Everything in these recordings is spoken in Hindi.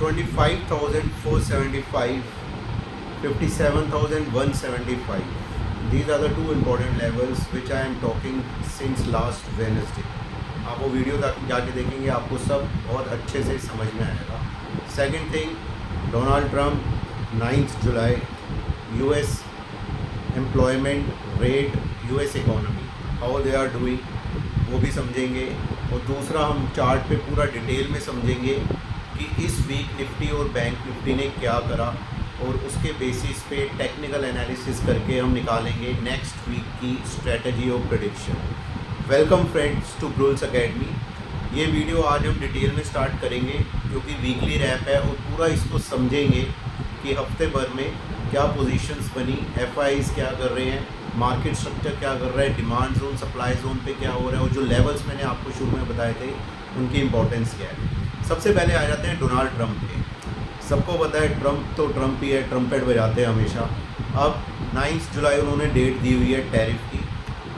25,475, 57,175. These are the two important levels which I am talking since last Wednesday. आप वो वीडियो जाके देखेंगे, आपको सब बहुत अच्छे से समझ में आएगा. सेकंड थिंग, डोनाल्ड ट्रम्प 9 जुलाई US employment rate, US economy how they are doing, वो भी समझेंगे. और दूसरा हम चार्ट पे पूरा डिटेल में समझेंगे कि इस वीक निफ्टी और बैंक निफ्टी ने क्या करा, और उसके बेसिस पे टेक्निकल एनालिसिस करके हम निकालेंगे नेक्स्ट वीक की स्ट्रेटजी और प्रेडिक्शन. वेलकम फ्रेंड्स टू ब्रुल्स एकेडमी. ये वीडियो आज हम डिटेल में स्टार्ट करेंगे क्योंकि वीकली रैप है और पूरा इसको समझेंगे कि हफ्ते भर में क्या पोजीशंस बनी, एफआईज क्या कर रहे हैं, मार्केट स्ट्रक्चर क्या कर रहा है, डिमांड जोन सप्लाई जोन पे क्या हो रहा है, और जो लेवल्स मैंने आपको शुरू में बताए थे उनकी इंपॉर्टेंस क्या है. सबसे पहले आ जाते हैं डोनाल्ड ट्रम्प पे. सबको पता है ट्रम्प तो ट्रम्प ही है, ट्रम्पेट बजाते हैं हमेशा. अब 9 जुलाई उन्होंने डेट दी हुई है टैरिफ की.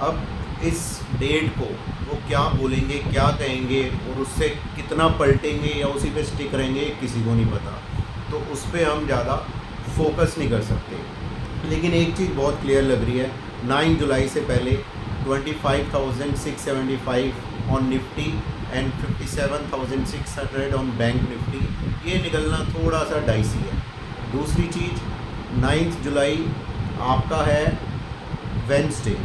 अब इस डेट को वो क्या बोलेंगे, क्या कहेंगे, और उससे कितना पलटेंगे या उसी पे स्टिक रहेंगे, किसी को नहीं पता. तो उस पर हम ज़्यादा फोकस नहीं कर सकते. लेकिन एक चीज़ बहुत क्लियर लग रही है, 9 जुलाई से पहले 25,675 on Nifty and 57,600 on bank Nifty, ये निकलना थोड़ा सा डाइसी है. दूसरी चीज़, 9 जुलाई आपका है वेंसडे,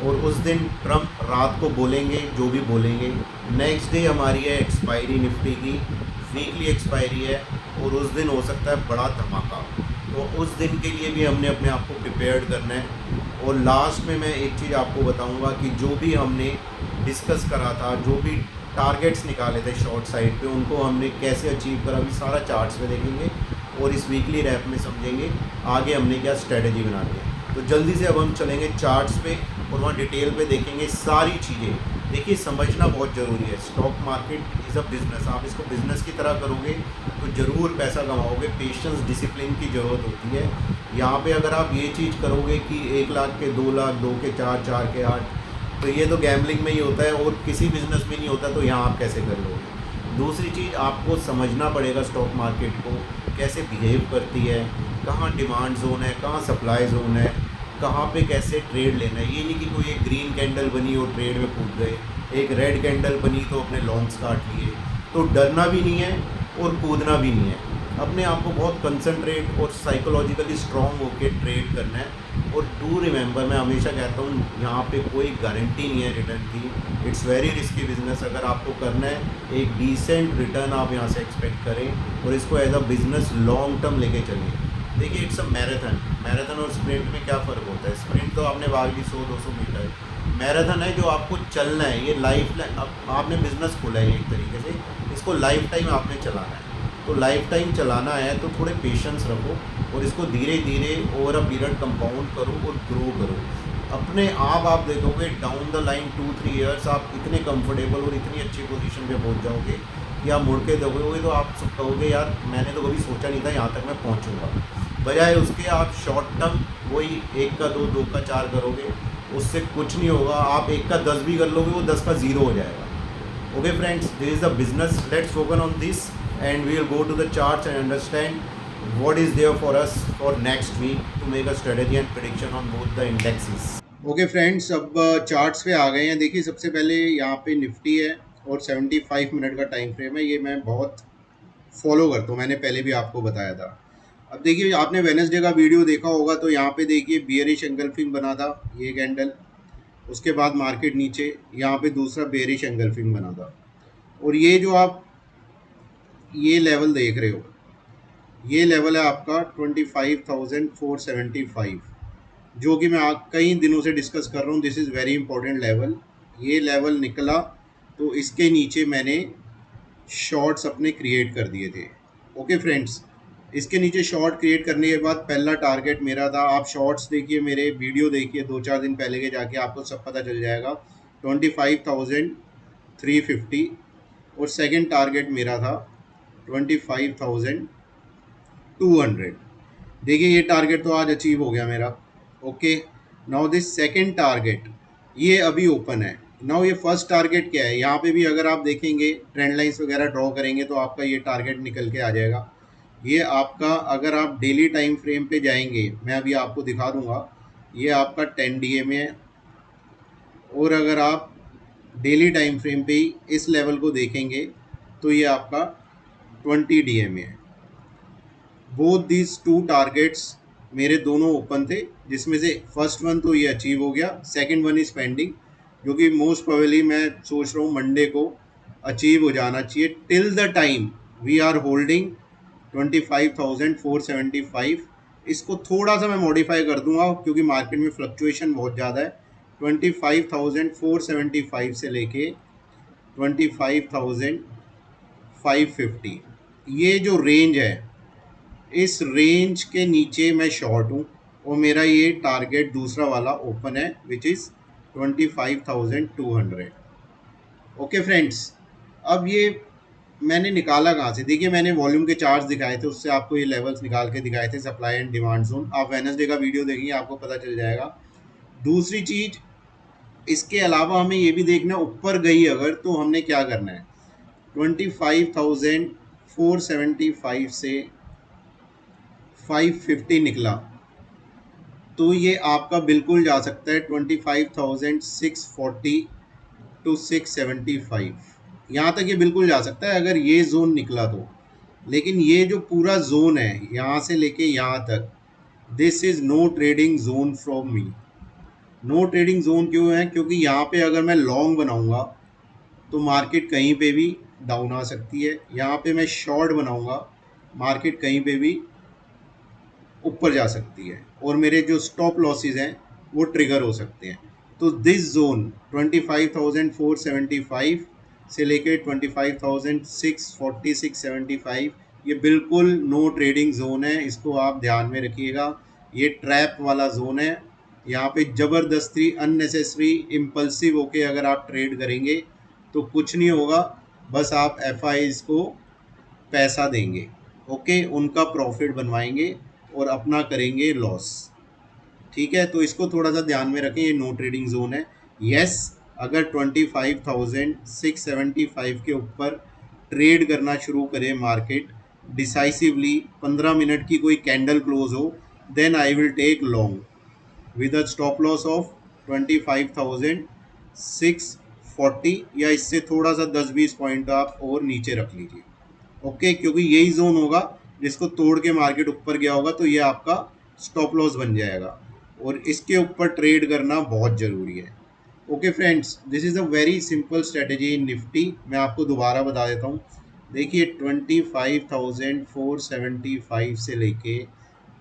और उस दिन ट्रम्प रात को बोलेंगे जो भी बोलेंगे. नेक्स्ट डे हमारी है एक्सपायरी निफ्टी की, वीकली एक्सपायरी है, और उस दिन हो सकता है बड़ा धमाका. तो उस दिन के लिए भी हमने अपने आप को प्रिपेयर्ड करना है. और लास्ट में मैं एक चीज़ आपको बताऊंगा कि जो भी हमने डिस्कस करा था, जो भी टारगेट्स निकाले थे शॉर्ट साइड पे, उनको हमने कैसे अचीव करा, अभी सारा चार्ट्स में देखेंगे और इस वीकली रैप में समझेंगे आगे हमने क्या स्ट्रेटजी बनानी है. तो जल्दी से अब हम चलेंगे चार्ट्स पे और वहाँ डिटेल पे देखेंगे सारी चीज़ें. देखिए, समझना बहुत ज़रूरी है. Stock market is a business. आप इसको बिज़नेस की तरह करोगे तो ज़रूर पैसा कमाओगे. पेशेंस, डिसिप्लिन की ज़रूरत होती है. यहाँ पे अगर आप ये चीज़ करोगे कि 1 लाख के 2 लाख, 2 के 4, 4 के 8, तो ये तो गैम्बलिंग में ही होता है और किसी बिज़नेस में नहीं होता. तो यहाँ आप कैसे कर लोगे. दूसरी चीज़, आपको समझना पड़ेगा स्टॉक मार्केट को कैसे बिहेव करती है, कहाँ डिमांड जोन है, कहाँ सप्लाई जोन है, कहाँ पे कैसे ट्रेड लेना है. ये नहीं कि कोई एक ग्रीन कैंडल बनी और ट्रेड में कूद गए, एक रेड कैंडल बनी तो अपने लॉन्ग्स काट लिए. तो डरना भी नहीं है और कूदना भी नहीं है. अपने आप को बहुत कंसंट्रेट और साइकोलॉजिकली स्ट्रॉन्ग होकर ट्रेड करना है. और डू रिमेंबर, मैं हमेशा कहता हूँ, यहाँ पे कोई गारंटी नहीं है रिटर्न की. It's very risky business. अगर आपको करना है एक डिसेंट रिटर्न आप यहाँ से एक्सपेक्ट करें और इसको as a business long term लेके चलें. देखिए, इट्स अ मैराथन. मैराथन और स्प्रिंट में क्या फ़र्क होता है. स्प्रिंट तो आपने भाग ली 100-200 मीटर. मैराथन है जो आपको चलना है. ये लाइफ, अब आपने बिज़नेस खोला है एक तरीके से, इसको लाइफ टाइम आपने चलाना है. तो लाइफ टाइम चलाना है तो थोड़े पेशेंस रखो और इसको धीरे धीरे ओवर अ पीरियड कंपाउंड करो और ग्रो करो. अपने आप देखोगे डाउन द लाइन 2-3 ईयर्स आप इतने कंफर्टेबल और इतनी अच्छी पोजीशन पे पहुंच जाओगे कि आप मुड़ के देखोगे तो आप सब कहोगे, यार मैंने तो कभी सोचा नहीं था यहाँ तक मैं पहुँचूँगा. बजाय उसके आप शॉर्ट टर्म वही 1 का 2, 2 का 4 करोगे, उससे कुछ नहीं होगा. आप 1 का 10 भी कर लोगे, वो 10 का 0 हो जाएगा. Okay friends, this is the business. Let's focus on this and we will go to the charts and understand what is there for us for next week to make a strategy and prediction on both the indexes. Okay friends, अब चार्ट्स पे आ गए हैं. देखिए, सबसे पहले यहाँ पे निफ्टी है और 75 मिनट का टाइम फ्रेम है. ये मैं बहुत फॉलो करता हूँ, मैंने पहले भी आपको बताया था. अब देखिए, आपने वेडनेसडे का वीडियो देखा होगा तो यहाँ पे देखिए बियरिश एंगल्फिंग बना था ये कैंडल. उसके बाद मार्केट नीचे, यहाँ पे दूसरा बेरिश एंगल्फिंग बना था. और ये जो आप ये लेवल देख रहे हो, ये लेवल है आपका 25,475, जो कि मैं कई दिनों से डिस्कस कर रहा हूँ. This is very important level. ये लेवल निकला तो इसके नीचे मैंने शॉर्ट्स अपने क्रिएट कर दिए थे. ओके फ्रेंड्स, इसके नीचे शॉर्ट क्रिएट करने के बाद पहला टारगेट मेरा था, आप शॉर्ट्स देखिए, मेरे वीडियो देखिए 2-4 दिन पहले के, जाके आपको सब पता चल जाएगा, 25,350. और सेकंड टारगेट मेरा था 25,200. देखिए, ये टारगेट तो आज अचीव हो गया मेरा. Okay, now this second target, ये अभी ओपन है. नाउ ये फर्स्ट टारगेट क्या है, यहाँ पे भी अगर आप देखेंगे ट्रेंड लाइंस वगैरह ड्रॉ करेंगे तो आपका ये टारगेट निकल के आ जाएगा। ये आपका अगर आप डेली टाइम फ्रेम पे जाएंगे, मैं अभी आपको दिखा दूंगा, ये आपका 10 DMA है। और अगर आप डेली टाइम फ्रेम पे ही इस लेवल को देखेंगे तो ये आपका 20 DMA है। बोथ दीज टू टारगेट्स मेरे दोनों ओपन थे, जिसमें से फर्स्ट वन तो ये अचीव हो गया, सेकंड वन इज पेंडिंग, जो कि मोस्ट प्रोबेबली मैं सोच रहा हूँ मंडे को अचीव हो जाना चाहिए। Till the time we are holding 25,475। इसको थोड़ा सा मैं मॉडिफाई कर दूंगा क्योंकि मार्केट में फ्लक्चुएशन बहुत ज़्यादा है। 25,475 से लेके 25,550, ये जो रेंज है, इस रेंज के नीचे मैं शॉर्ट हूँ और मेरा ये टारगेट दूसरा वाला ओपन है विच इज़ 25,200। ओके फ्रेंड्स, अब ये मैंने निकाला कहाँ से, देखिए मैंने वॉल्यूम के चार्ट्स दिखाए थे, उससे आपको ये लेवल्स निकाल के दिखाए थे, सप्लाई एंड डिमांड जोन। आप वेडनेसडे का वीडियो देखेंगे आपको पता चल जाएगा। दूसरी चीज़ इसके अलावा हमें ये भी देखना, ऊपर गई अगर तो हमने क्या करना है, 25,475 से 550 निकला तो ये आपका बिल्कुल जा सकता है 25,640 टू 675, यहाँ तक ये बिल्कुल जा सकता है अगर ये जोन निकला तो। लेकिन ये जो पूरा जोन है यहाँ से लेके यहाँ तक, this is no trading zone from me. No trading zone क्यों है, क्योंकि यहाँ पे अगर मैं लॉन्ग बनाऊँगा तो मार्केट कहीं पे भी डाउन आ सकती है, यहाँ पे मैं शॉर्ट बनाऊँगा मार्केट कहीं पे भी ऊपर जा सकती है और मेरे जो स्टॉप लॉसेस हैं वो ट्रिगर हो सकते हैं। तो दिस जोन 25,475 से लेके 25,640 675 ये बिल्कुल नो ट्रेडिंग जोन है, इसको आप ध्यान में रखिएगा। ये ट्रैप वाला जोन है, यहाँ पे ज़बरदस्ती अननेसेसरी इम्पल्सिव होके अगर आप ट्रेड करेंगे तो कुछ नहीं होगा, बस आप FIs को पैसा देंगे, ओके, उनका प्रॉफिट बनवाएंगे और अपना करेंगे लॉस। ठीक है, तो इसको थोड़ा सा ध्यान में रखें, ये नो ट्रेडिंग जोन है। यस, अगर 25,675 के ऊपर ट्रेड करना शुरू करे मार्केट डिसाइसिवली, 15 मिनट की कोई कैंडल क्लोज हो, then I will take long with a stop loss of 25,640 या इससे थोड़ा सा 10-20 पॉइंट आप और नीचे रख लीजिए। ओके, क्योंकि यही जोन होगा जिसको तोड़ के मार्केट ऊपर गया होगा तो ये आपका स्टॉप लॉस बन जाएगा और इसके ऊपर ट्रेड करना बहुत ज़रूरी है। Okay friends, this is a very simple strategy in Nifty. मैं आपको दोबारा बता देता हूँ, देखिए 25,475 से लेके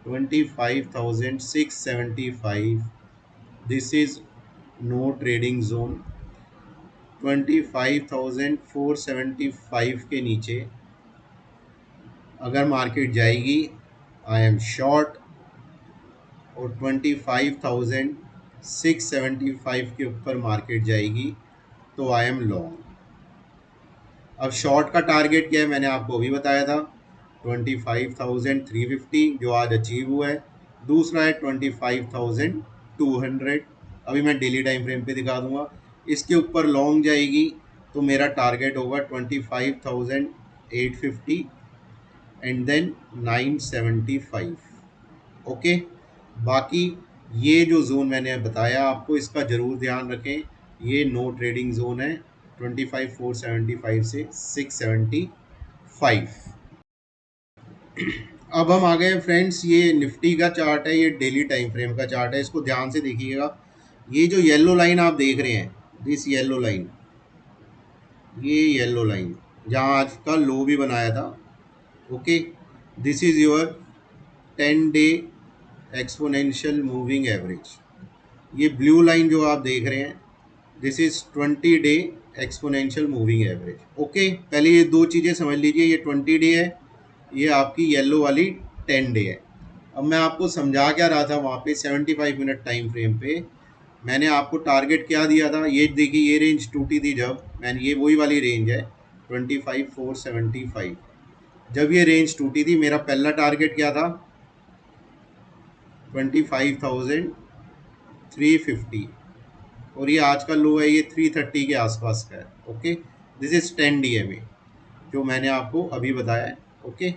25,675, this is no trading zone. 25,475 के नीचे अगर मार्केट जाएगी आई एम शॉर्ट, और 25,675 के ऊपर मार्केट जाएगी तो आई एम लॉन्ग। अब शॉर्ट का टारगेट क्या है मैंने आपको अभी बताया था, 25,350 जो आज अचीव हुआ है। दूसरा है 25,200, अभी मैं डेली टाइम फ्रेम पे दिखा दूंगा। इसके ऊपर लॉन्ग जाएगी तो मेरा टारगेट होगा 25,850 एंड देन 975। ओके, बाकी ये जो जोन मैंने बताया आपको इसका ज़रूर ध्यान रखें, ये नो ट्रेडिंग जोन है 25,475 से 675। अब हम आ गए फ्रेंड्स, ये निफ्टी का चार्ट है, ये डेली टाइम फ्रेम का चार्ट है, इसको ध्यान से देखिएगा। ये जो येलो लाइन आप देख रहे हैं, दिस येलो लाइन, ये येलो लाइन जहाँ आज का लो भी बनाया था, okay, this is your 10 day exponential moving average. ये ब्लू लाइन जो आप देख रहे हैं, this is 20 day exponential moving average. Okay, पहले ये दो चीज़ें समझ लीजिए, ये 20 डे है, ये आपकी येलो वाली 10 डे है। अब मैं आपको समझा क्या रहा था वहाँ पे 75 मिनट टाइम फ्रेम पे मैंने आपको टारगेट क्या दिया था, ये देखिए ये रेंज टूटी थी जब मैंने, ये वही वाली रेंज है 25,475। जब ये रेंज टूटी थी मेरा पहला टारगेट क्या था, 25,350। और ये आज का लो है, ये 330 के आसपास का है। ओके, दिस इज 10 DMA जो मैंने आपको अभी बताया है। ओके,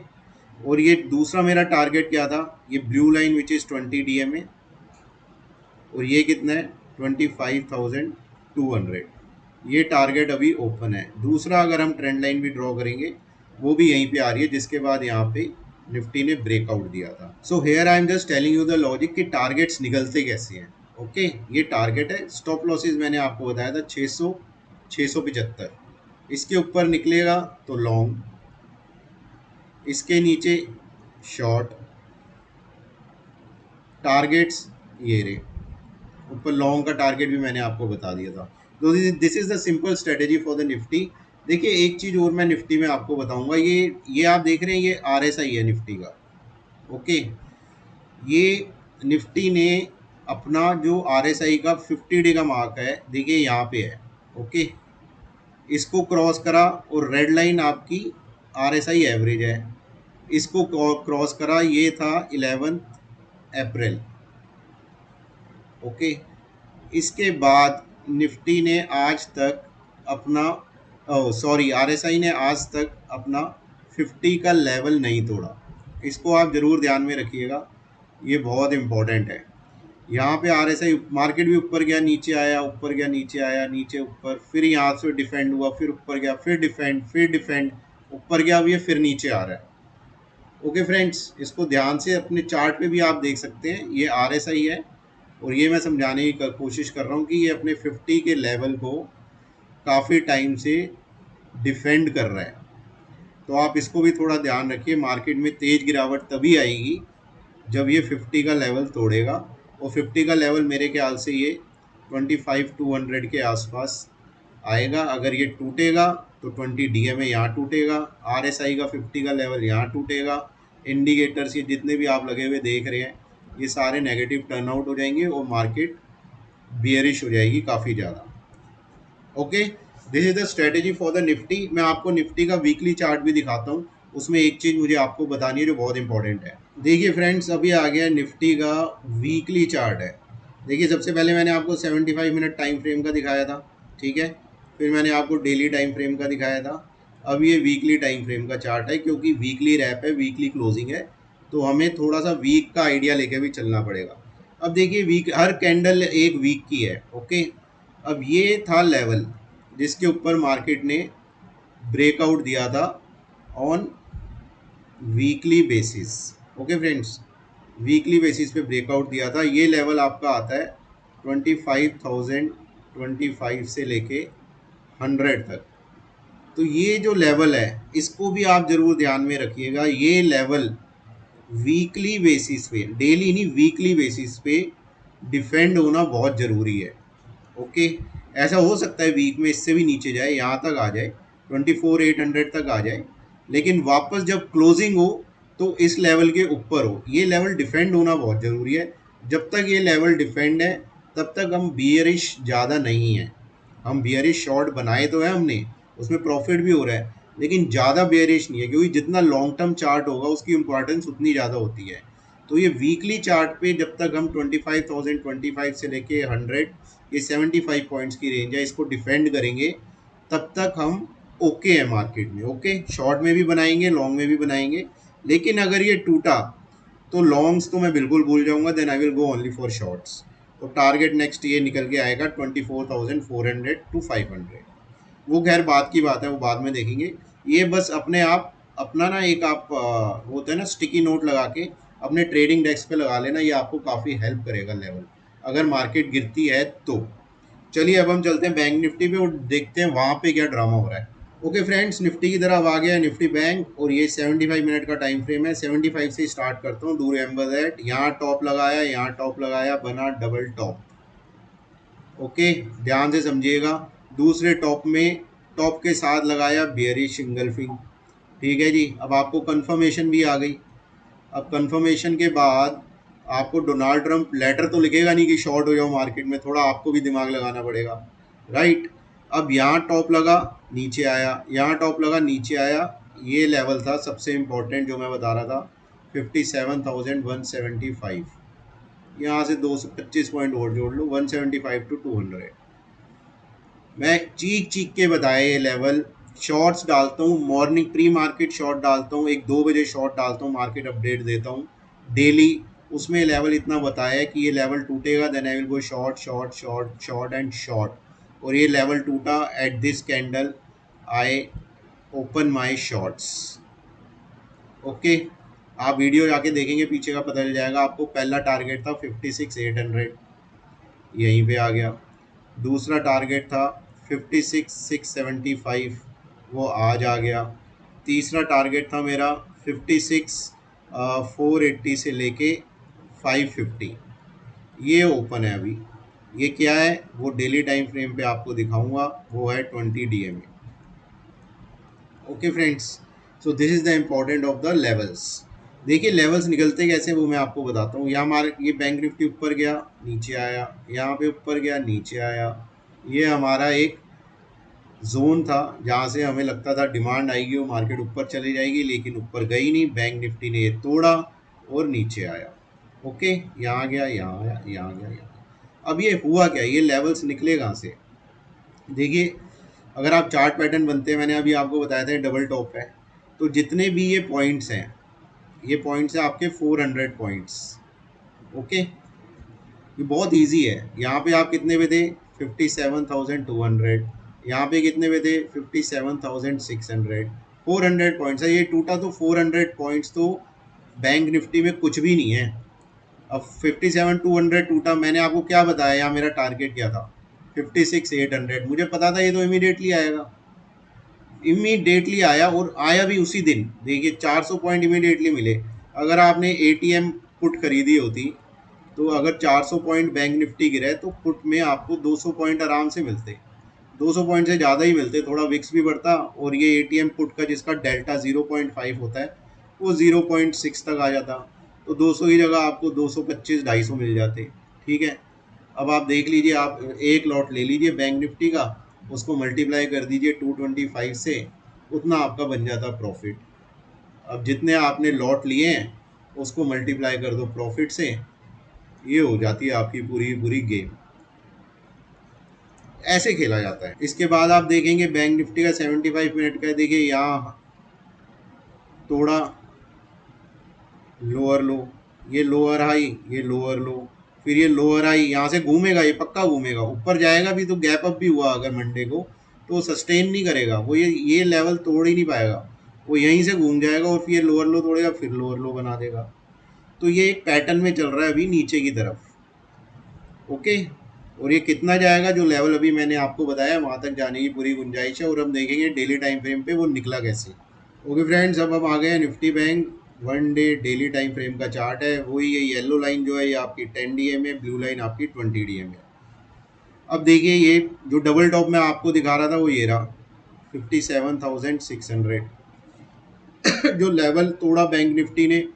और ये दूसरा मेरा टारगेट क्या था, ये blue line which is 20 DMA, और ये कितना है 25,200। ये टारगेट अभी ओपन है। दूसरा अगर हम ट्रेंड लाइन भी ड्रॉ करेंगे वो भी यहीं पे आ रही है, जिसके बाद यहाँ पे निफ्टी ने ब्रेकआउट दिया था। So here I am just telling you the logic कि टारगेट्स निकलते कैसे हैं। ओके, ये टारगेट है। स्टॉप लॉसेस मैंने आपको बताया था 600 675, इसके ऊपर निकलेगा तो लॉन्ग, इसके नीचे शॉर्ट। टारगेट्स ये रहे, ऊपर लॉन्ग का टारगेट भी मैंने आपको बता दिया था। तो this is the simple strategy for the Nifty. देखिए एक चीज़ और मैं निफ्टी में आपको बताऊंगा, ये आप देख रहे हैं, ये RSI है निफ्टी का। ओके, ये निफ्टी ने अपना जो RSI का 50 डे का मार्क है, देखिए यहाँ पे है। ओके, इसको क्रॉस करा और रेड लाइन आपकी RSI एवरेज है, इसको क्रॉस करा, ये था 11 अप्रैल। ओके, इसके बाद निफ्टी ने आज तक अपना RSI ने आज तक अपना 50 का लेवल नहीं तोड़ा। इसको आप ज़रूर ध्यान में रखिएगा, ये बहुत इम्पोर्टेंट है। यहाँ पे RSI मार्केट भी ऊपर गया नीचे आया, ऊपर गया नीचे आया, नीचे ऊपर, फिर यहाँ से डिफेंड हुआ, फिर ऊपर गया, फिर डिफेंड, फिर डिफेंड, ऊपर गया, अब ये फिर नीचे आ रहा है। ओके फ्रेंड्स, इसको ध्यान से अपने चार्ट पे भी आप देख सकते हैं, ये RSI है और ये मैं समझाने की कोशिश कर रहा हूँ कि ये अपने 50 के लेवल को काफ़ी टाइम से डिफेंड कर रहा है। तो आप इसको भी थोड़ा ध्यान रखिए। मार्केट में तेज़ गिरावट तभी आएगी जब ये 50 का लेवल तोड़ेगा, और 50 का लेवल मेरे ख्याल से ये 25,200 के आसपास आएगा। अगर ये टूटेगा तो 20 DMA यहाँ टूटेगा, RSI का 50 का लेवल यहाँ टूटेगा, इंडिकेटर्स ये जितने भी आप लगे हुए देख रहे हैं ये सारे नेगेटिव टर्नआउट हो जाएंगे और मार्केट बियरिश हो जाएगी काफ़ी ज़्यादा। Okay, this is the strategy for the Nifty. मैं आपको निफ्टी का वीकली चार्ट भी दिखाता हूँ, उसमें एक चीज़ मुझे आपको बतानी है जो बहुत इंपॉर्टेंट है। देखिए फ्रेंड्स, अभी आ गया निफ्टी का वीकली चार्ट है। देखिए सबसे पहले मैंने आपको 75 मिनट टाइम फ्रेम का दिखाया था, ठीक है, फिर मैंने आपको डेली टाइम फ्रेम का दिखाया था। अब ये वीकली टाइम फ्रेम का चार्ट है, क्योंकि वीकली रैप है, वीकली क्लोजिंग है, तो हमें थोड़ा सा वीक का आइडिया लेके भी चलना पड़ेगा। अब देखिए वीक, हर कैंडल एक वीक की है। ओके, अब ये था लेवल जिसके ऊपर मार्केट ने ब्रेकआउट दिया था on weekly basis. Okay friends, weekly basis पे ब्रेकआउट दिया था। ये लेवल आपका आता है 25,025 से लेके 100 तक। तो ये जो लेवल है इसको भी आप ज़रूर ध्यान में रखिएगा। ये लेवल वीकली बेसिस पे, डेली नहीं वीकली बेसिस पे डिफेंड होना बहुत ज़रूरी है। ओके, ऐसा हो सकता है वीक में इससे भी नीचे जाए, यहाँ तक आ जाए, 24,800 तक आ जाए, लेकिन वापस जब क्लोजिंग हो तो इस लेवल के ऊपर हो। ये लेवल डिफेंड होना बहुत ज़रूरी है। जब तक ये लेवल डिफेंड है तब तक हम बियरिश ज़्यादा नहीं है। हम बियरिश शॉर्ट बनाए तो है हमने, उसमें प्रॉफिट भी हो रहा है, लेकिन ज़्यादा बेयरिश नहीं है, क्योंकि जितना लॉन्ग टर्म चार्ट होगा उसकी इंपॉर्टेंस उतनी ज़्यादा होती है। तो ये वीकली चार्ट पे जब तक हम 25,025 से लेके 100, ये 75 पॉइंट्स की रेंज है, इसको डिफेंड करेंगे तब तक हम ओके है मार्केट में। ओके, शॉर्ट में भी बनाएंगे, लॉन्ग में भी बनाएंगे, लेकिन अगर ये टूटा तो लॉन्ग्स तो मैं बिल्कुल भूल जाऊंगा, then I will go only for shorts. तो टारगेट नेक्स्ट ये निकल के आएगा 24,400 टू 500। वो खैर बात की बात है, वो बाद में देखेंगे। ये बस अपने आप अपना ना एक आप वो होता है ना स्टिकी नोट लगा के अपने ट्रेडिंग डेस्क पे लगा लेना, ये आपको काफ़ी हेल्प करेगा लेवल, अगर मार्केट गिरती है तो। चलिए अब हम चलते हैं बैंक निफ्टी पे और देखते हैं वहाँ पे क्या ड्रामा हो रहा है। ओके फ्रेंड्स, निफ्टी की तरफ आ गया निफ्टी बैंक, और ये 75 मिनट का टाइम फ्रेम है। 75 से स्टार्ट करता हूँ। डू रिमेंबर दैट, यहाँ टॉप लगाया, यहाँ टॉप लगाया, बना डबल टॉप। ओके, ध्यान से समझिएगा। दूसरे टॉप में टॉप के साथ लगाया बेयरिश इंगल्फिंग, ठीक है जी। अब आपको कंफर्मेशन भी आ गई। अब कंफर्मेशन के बाद आपको डोनाल्ड ट्रंप लेटर तो लिखेगा नहीं कि शॉर्ट हो जाओ मार्केट में, थोड़ा आपको भी दिमाग लगाना पड़ेगा, राइट। अब यहाँ टॉप लगा, नीचे आया, यहाँ टॉप लगा, नीचे आया। ये लेवल था सबसे इम्पोर्टेंट जो मैं बता रहा था, 57,175। यहाँ से 225 पॉइंट और जोड़ लो, 175 टू 200। मैं चीख चीख के बताया ये लेवल। शॉर्ट्स डालता हूँ, मॉर्निंग प्री मार्केट शॉर्ट डालता हूँ, एक 2 बजे शॉर्ट डालता हूँ, मार्केट अपडेट देता हूँ डेली। उसमें लेवल इतना बताया कि ये लेवल टूटेगा, then I will go short short short short and short. और ये लेवल टूटा at this candle, I open my shorts. Okay, आप वीडियो जाके देखेंगे पीछे का पता चल जाएगा आपको। पहला टारगेट था 56,800, यहीं पे आ गया। दूसरा टारगेट था 56,675, वो आज आ गया। तीसरा टारगेट था मेरा 56,480 से लेके 550, ये ओपन है अभी। ये क्या है वो डेली टाइम फ्रेम पे आपको दिखाऊंगा, वो है 20 DMA। Okay friends, so this is the important of the levels. देखिए लेवल्स निकलते कैसे वो मैं आपको बताता हूँ। यहाँ हमारे ये बैंक निफ्टी ऊपर गया नीचे आया, यहाँ पे ऊपर गया नीचे आया। ये हमारा एक जोन था जहाँ से हमें लगता था डिमांड आएगी, वो मार्केट ऊपर चली जाएगी, लेकिन ऊपर गई नहीं। बैंक निफ्टी ने ये तोड़ा और नीचे आया। ओके, यहाँ गया, यहाँ आया, यहाँ गया, यहाँ। अब ये हुआ क्या, ये लेवल्स निकले कहाँ से? देखिए, अगर आप चार्ट पैटर्न बनते हैं, मैंने अभी आपको बताया था डबल टॉप है, तो जितने भी ये पॉइंट्स हैं, ये पॉइंट्स हैं आपके 400 पॉइंट्स। ओके, ये बहुत इजी है। यहाँ पे आप कितने पे थे? 57,200। यहाँ पे कितने पे थे? 57,600। 400 पॉइंट्स है, ये टूटा तो 400 पॉइंट्स तो बैंक निफ्टी में कुछ भी नहीं है। अब 57,200 टूटा, मैंने आपको क्या बताया, यहाँ मेरा टारगेट क्या था? 56,800। मुझे पता था ये तो इमीडिएटली आएगा, इमीडिएटली आया और आया भी उसी दिन। देखिए 400 पॉइंट इमीडिएटली मिले। अगर आपने ATM पुट खरीदी होती तो अगर 400 पॉइंट बैंक निफ्टी गिरे तो पुट में आपको 200 पॉइंट आराम से मिलते, 200 पॉइंट से ज़्यादा ही मिलते, थोड़ा विक्स भी बढ़ता। और ये ATM पुट का जिसका डेल्टा 0.5 होता है वो 0.6 तक आ जाता, तो 200 की जगह आपको 225 250 मिल जाते। ठीक है, अब आप देख लीजिए, आप एक लॉट ले लीजिए बैंक निफ्टी का, उसको मल्टीप्लाई कर दीजिए 225 से, उतना आपका बन जाता प्रॉफिट। अब जितने आपने लॉट लिए हैं उसको मल्टीप्लाई कर दो प्रॉफिट से, ये हो जाती है आपकी पूरी पूरी गेम। ऐसे खेला जाता है। इसके बाद आप देखेंगे बैंक निफ्टी का 75 मिनट का, देखिए यहाँ तोड़ा लोअर लो, ये लोअर हाई, ये लोअर लो, फिर ये लोअर हाई, यहाँ से घूमेगा, ये पक्का घूमेगा, ऊपर जाएगा भी। तो गैप अप भी हुआ अगर मंडे को तो सस्टेन नहीं करेगा वो, ये लेवल तोड़ ही नहीं पाएगा, वो यहीं से घूम जाएगा और फिर लोअर लो तोड़ेगा, फिर लोअर लो बना देगा। तो ये एक पैटर्न में चल रहा है अभी नीचे की तरफ। ओके, और ये कितना जाएगा, जो लेवल अभी मैंने आपको बताया वहाँ तक जाने की पूरी गुंजाइश है। और हम देखेंगे डेली टाइम फ्रेम पे वो निकला कैसे। ओके फ्रेंड्स, अब हम आ गए Nifty bank 1 day daily time frame का चार्ट है। वही ये येलो लाइन जो है ये आपकी 10 DMA, ब्लू लाइन आपकी 20 DMA। अब देखिए ये जो डबल टॉप में आपको दिखा रहा था वो ये रहा 57,600। जो लेवल तोड़ा बैंक निफ्टी ने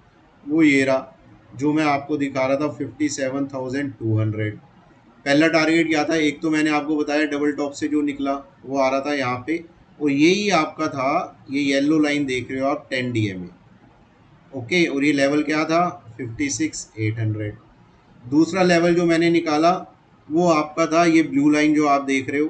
वो ये रहा, जो मैं आपको दिखा रहा था 57,200। पहला टारगेट क्या था, एक तो मैंने आपको बताया डबल टॉप से जो निकला वो आ रहा था यहाँ पे, और यही आपका था, ये येलो लाइन देख रहे हो आप 10 DMA। ओके, और ये लेवल क्या था 56,800। दूसरा लेवल जो मैंने निकाला वो आपका था ये ब्लू लाइन जो आप देख रहे हो।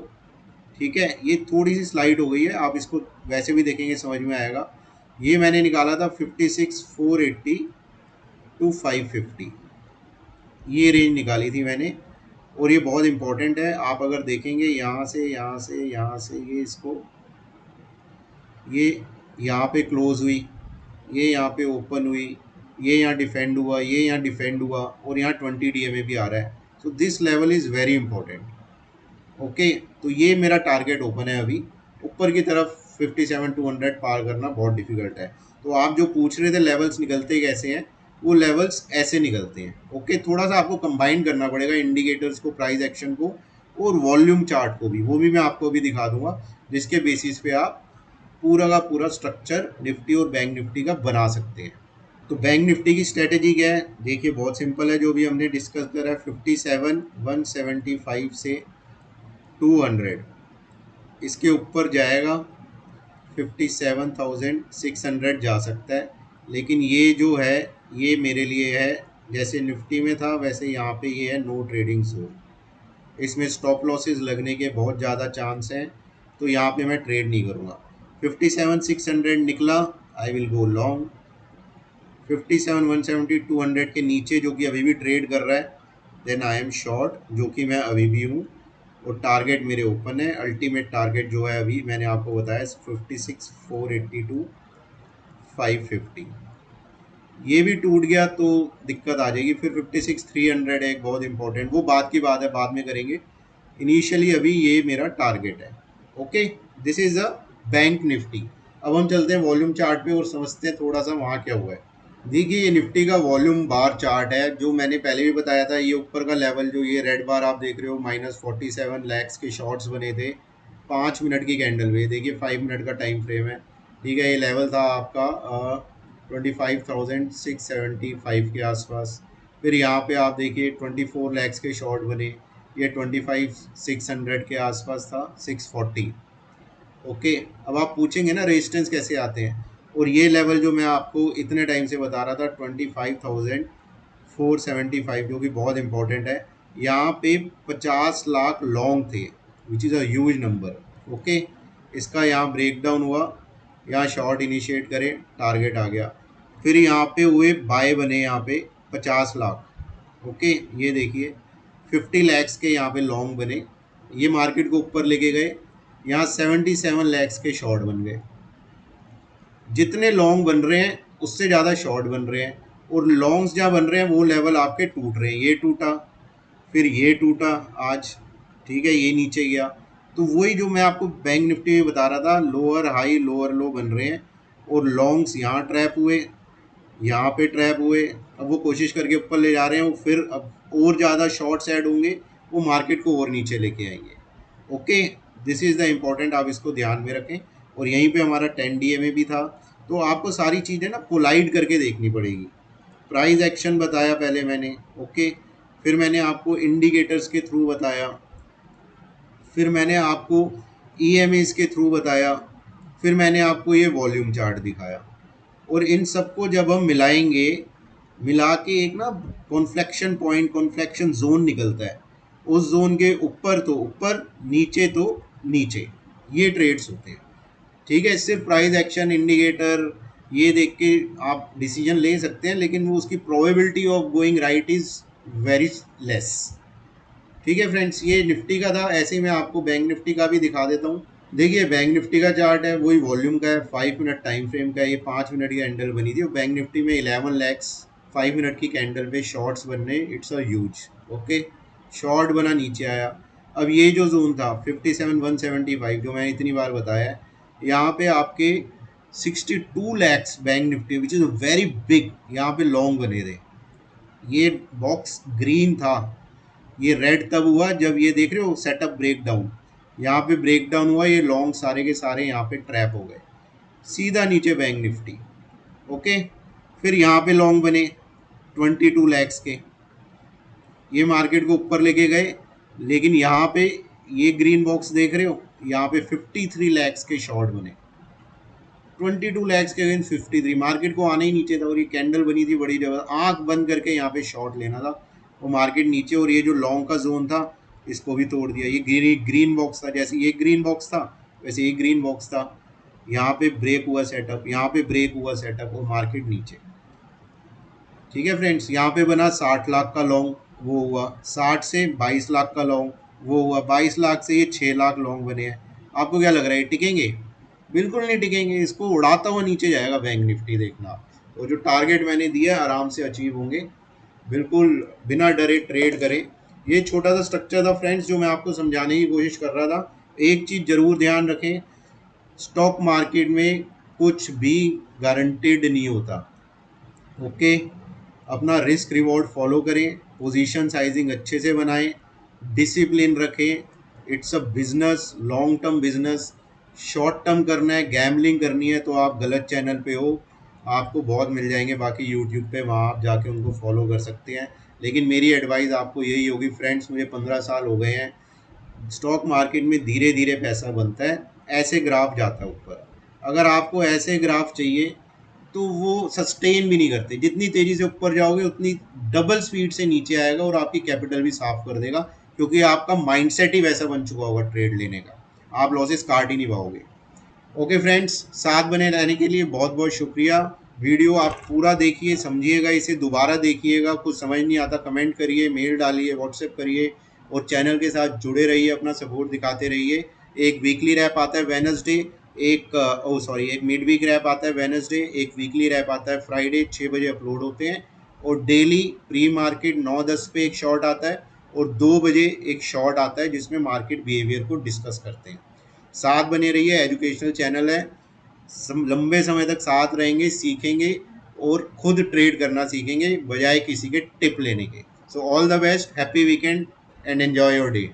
ठीक है, ये थोड़ी सी स्लाइड हो गई है, आप इसको वैसे भी देखेंगे समझ में आएगा। ये मैंने निकाला था 56,480 टू 550, ये रेंज निकाली थी मैंने। और ये बहुत इंपॉर्टेंट है, आप अगर देखेंगे यहाँ से यहाँ से यहाँ से ये इसको, ये यहाँ पे क्लोज हुई, ये यहाँ पे ओपन हुई, ये यहाँ डिफेंड हुआ, ये यहाँ डिफेंड हुआ, और यहाँ 20 DMA भी आ रहा है। So this level is very important. Okay, तो ये मेरा टारगेट ओपन है अभी। ऊपर की तरफ 57,200 पार करना बहुत डिफिकल्ट है। तो आप जो पूछ रहे थे लेवल्स निकलते कैसे हैं, वो लेवल्स ऐसे निकलते हैं। ओके, थोड़ा सा आपको कंबाइन करना पड़ेगा इंडिकेटर्स को, प्राइस एक्शन को और वॉल्यूम चार्ट को भी, वो भी मैं आपको अभी दिखा दूंगा, जिसके बेसिस पे आप पूरा का पूरा स्ट्रक्चर निफ्टी और बैंक निफ्टी का बना सकते हैं। तो बैंक निफ्टी की स्ट्रेटेजी क्या है, देखिए बहुत सिंपल है, जो भी हमने डिस्कस करा है 57,175 से 200, इसके ऊपर जाएगा 57,600 जा सकता है। लेकिन ये जो है ये मेरे लिए है, जैसे निफ्टी में था वैसे यहाँ पे ये है नो ट्रेडिंग जोन। इसमें स्टॉप लॉसेस लगने के बहुत ज़्यादा चांस हैं, तो यहाँ पे मैं ट्रेड नहीं करूँगा। 57,600 निकला, आई विल गो लॉन्ग। 57,170 200 के नीचे जो कि अभी भी ट्रेड कर रहा है, देन आई एम शॉर्ट, जो कि मैं अभी भी हूँ। और टारगेट मेरे ओपन है, अल्टीमेट टारगेट जो है अभी मैंने आपको बताया 56,482 550। ये भी टूट गया तो दिक्कत आ जाएगी। फिर 56,300 है एक बहुत इंपॉर्टेंट, वो बाद की बात है, बाद में करेंगे। इनिशियली अभी ये मेरा टारगेट है। Okay, this is a bank Nifty. अब हम चलते हैं वॉल्यूम चार्ट पे और समझते हैं थोड़ा सा वहाँ क्या हुआ है। देखिए ये निफ्टी का वॉल्यूम बार चार्ट है, जो मैंने पहले भी बताया था। ये ऊपर का लेवल जो ये रेड बार आप देख रहे हो, -47 लैक्स के शॉर्ट्स बने थे 5 मिनट की कैंडल में। देखिए 5 मिनट का टाइम फ्रेम है, ठीक है। ये लेवल था आपका 25,675 के आसपास। फिर यहाँ पे आप देखिए 24 लैक्स के शॉर्ट बने, ये 25,600 के आसपास था 640। ओके, अब आप पूछेंगे ना रेजिस्टेंस कैसे आते हैं, और ये लेवल जो मैं आपको इतने टाइम से बता रहा था 25,475, जो कि बहुत इंपॉर्टेंट है। यहाँ पे 50 लाख लॉन्ग थे, which is a huge number. Okay, इसका यहाँ ब्रेक डाउन हुआ, यहाँ शॉर्ट इनिशिएट करें, टारगेट आ गया। फिर यहाँ पे हुए बाय बने, यहाँ पे 50 लाख। ओके, ये देखिए 50 लैक्स के यहाँ पे लॉन्ग बने, ये मार्केट को ऊपर लेके गए। यहाँ 77 लैक्स के शॉर्ट बन गए। जितने लॉन्ग बन रहे हैं उससे ज़्यादा शॉर्ट बन रहे हैं, और लॉन्ग्स जहाँ बन रहे हैं वो लेवल आपके टूट रहे हैं। ये टूटा, फिर ये टूटा आज, ठीक है, ये नीचे गया। तो वही जो मैं आपको बैंक निफ्टी में बता रहा था, लोअर हाई लोअर लो बन रहे हैं, और लॉन्ग्स यहाँ ट्रैप हुए, यहाँ पे ट्रैप हुए। अब वो कोशिश करके ऊपर ले जा रहे हैं, फिर अब और ज़्यादा शॉर्ट्स ऐड होंगे, वो मार्केट को और नीचे लेके आएंगे। Okay, this is the important, आप इसको ध्यान में रखें। और यहीं पे हमारा 10 DMA भी था। तो आपको सारी चीज़ें ना कोलाइड करके देखनी पड़ेगी। प्राइस एक्शन बताया पहले मैंने, ओके, फिर मैंने आपको इंडिकेटर्स के थ्रू बताया, फिर मैंने आपको EMAs के थ्रू बताया, फिर मैंने आपको ये वॉल्यूम चार्ट दिखाया। और इन सबको जब हम मिलाएंगे, मिला के एक ना कॉन्फ्लेक्शन पॉइंट, कॉन्फ्लेक्शन जोन निकलता है। उस जोन के ऊपर तो ऊपर, नीचे तो नीचे, ये ट्रेड्स होते हैं, ठीक है। सिर्फ प्राइस एक्शन इंडिकेटर ये देख के आप डिसीजन ले सकते हैं, लेकिन वो उसकी probability of going right is very less, ठीक है फ्रेंड्स। ये निफ्टी का था, ऐसे ही मैं आपको बैंक निफ्टी का भी दिखा देता हूँ। देखिए बैंक निफ्टी का चार्ट है, वही वॉल्यूम का है, 5 मिनट टाइम फ्रेम का है। ये 5 मिनट की कैंडल बनी थी, और बैंक निफ्टी में 11 लैक्स 5 मिनट की कैंडल पे शॉर्ट्स बनने, it's a huge. Okay, short बना, नीचे आया। अब ये जो जोन था 57,175 जो मैंने इतनी बार बताया, यहाँ पे आपके 62 lakhs bank Nifty, which is very big, यहाँ पे लॉन्ग बने थे। ये बॉक्स ग्रीन था, ये रेड तब हुआ जब ये देख रहे हो सेटअप ब्रेक डाउन, यहाँ पे ब्रेक डाउन हुआ, ये लॉन्ग सारे के सारे यहाँ पे ट्रैप हो गए, सीधा नीचे बैंक निफ्टी। ओके, फिर यहाँ पे लॉन्ग बने 22 लैक्स के, ये मार्केट को ऊपर लेके गए। लेकिन यहाँ पे ये ग्रीन बॉक्स देख रहे हो, यहाँ पे 53 लैक्स के शॉर्ट बने, 22 लैक्स के अगेंस्ट 53, मार्केट को आना ही नीचे था। और ये कैंडल बनी थी बड़ी जगह, आंख बंद करके यहाँ पे शॉर्ट लेना था, वो मार्केट नीचे। और ये जो लॉन्ग का जोन था इसको भी तोड़ दिया। ये ग्रीन बॉक्स था, जैसे ये ग्रीन बॉक्स था वैसे ये ग्रीन बॉक्स था, यहाँ पे ब्रेक हुआ सेटअप, यहाँ पे ब्रेक हुआ सेटअप, और मार्केट नीचे, ठीक है फ्रेंड्स। यहाँ पे बना 60 लाख का लॉन्ग, वो हुआ 60 से 22 लाख का लॉन्ग, वो हुआ 22 लाख से ये 6 लाख लॉन्ग बने हैं। आपको क्या लग रहा है टिकेंगे? बिल्कुल नहीं टिकेंगे, इसको उड़ाता हुआ नीचे जाएगा बैंक निफ्टी, देखना। और जो टारगेट मैंने दिया आराम से अचीव होंगे, बिल्कुल बिना डरे ट्रेड करें। ये छोटा सा स्ट्रक्चर था फ्रेंड्स जो मैं आपको समझाने की कोशिश कर रहा था। एक चीज़ ज़रूर ध्यान रखें, स्टॉक मार्केट में कुछ भी गारंटेड नहीं होता। ओके, अपना रिस्क रिवॉर्ड फॉलो करें, पोजीशन साइजिंग अच्छे से बनाएं, डिसिप्लिन रखें। It's a business, long term business. Short term करना है, गैम्बलिंग करनी है तो आप गलत चैनल पे हो। आपको बहुत मिल जाएंगे बाकी यूट्यूब पे, वहाँ आप जाके उनको फॉलो कर सकते हैं। लेकिन मेरी एडवाइस आपको यही होगी फ्रेंड्स, मुझे 15 साल हो गए हैं, स्टॉक मार्केट में धीरे धीरे पैसा बनता है, ऐसे ग्राफ जाता है ऊपर। अगर आपको ऐसे ग्राफ चाहिए तो वो सस्टेन भी नहीं करते, जितनी तेज़ी से ऊपर जाओगे उतनी डबल स्पीड से नीचे आएगा और आपकी कैपिटल भी साफ कर देगा, क्योंकि आपका माइंडसेट ही वैसा बन चुका होगा ट्रेड लेने का, आप लॉसेस काट ही नहीं पाओगे। ओके फ्रेंड्स, साथ बने रहने के लिए बहुत बहुत शुक्रिया। वीडियो आप पूरा देखिए, समझिएगा, इसे दोबारा देखिएगा, कुछ समझ नहीं आता कमेंट करिए, मेल डालिए, व्हाट्सएप करिए, और चैनल के साथ जुड़े रहिए, अपना सपोर्ट दिखाते रहिए। एक वीकली रैप आता है वेडनेसडे, एक मिड वीक रैप आता है वेडनेसडे, एक वीकली रैप आता है फ्राइडे, 6 बजे अपलोड होते हैं। और डेली प्री मार्केट 9-10 पे एक शॉर्ट आता है, और 2 बजे एक शॉर्ट आता है जिसमें मार्केट बिहेवियर को डिस्कस करते हैं। साथ बने रहिए, एजुकेशनल चैनल है, लंबे समय तक साथ रहेंगे, सीखेंगे और खुद ट्रेड करना सीखेंगे बजाय किसी के टिप लेने के। So all the best, happy weekend and enjoy your day.